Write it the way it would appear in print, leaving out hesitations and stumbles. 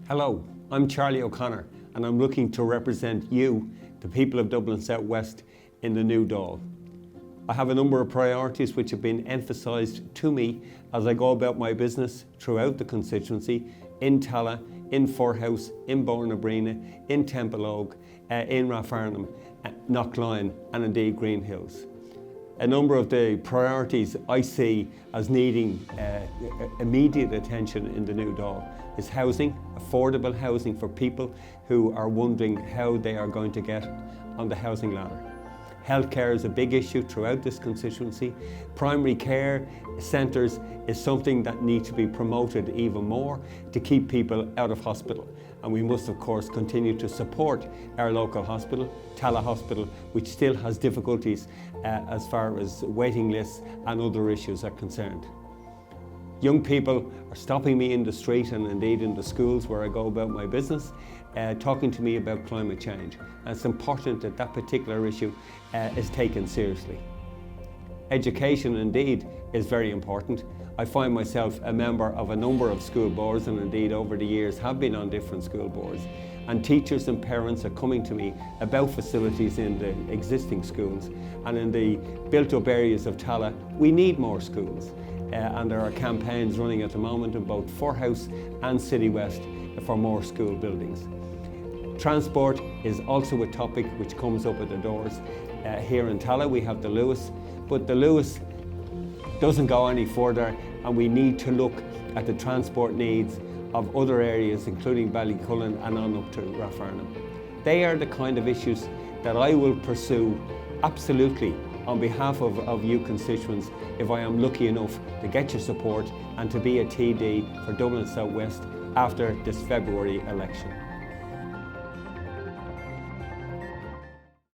Hello, I'm Charlie O'Connor and I'm looking to represent you, the people of Dublin South West, in the new Dáil. I have a number of priorities which have been emphasised to me as I go about my business throughout the constituency, in Tallaght, in Firthouse, in Bownabrina, in Templeogue, in Rathfarnham, Knockline and indeed Greenhills. A number of the priorities I see as needing immediate attention in the new Dáil is housing, affordable housing for people who are wondering how they are going to get on the housing ladder. Healthcare is a big issue throughout this constituency. Primary care centres is something that needs to be promoted even more to keep people out of hospital. And we must of course continue to support our local hospital, Tallaght Hospital, which still has difficulties as far as waiting lists and other issues are concerned. Young people are stopping me in the street and indeed in the schools where I go about my business, talking to me about climate change. And it's important that that particular issue is taken seriously. Education indeed is very important. I find myself a member of a number of school boards and indeed over the years have been on different school boards. And teachers and parents are coming to me about facilities in the existing schools. And in the built up areas of Tallaght, we need more schools. And there are campaigns running at the moment in both Firthouse and City West for more school buildings. Transport is also a topic which comes up at the doors. Here in Tallaght we have the Luas, but the Luas doesn't go any further and we need to look at the transport needs of other areas including Ballycullen and on up to Rathfarnham. They are the kind of issues that I will pursue absolutely on behalf of you constituents if I am lucky enough to get your support and to be a TD for Dublin South West after this February election.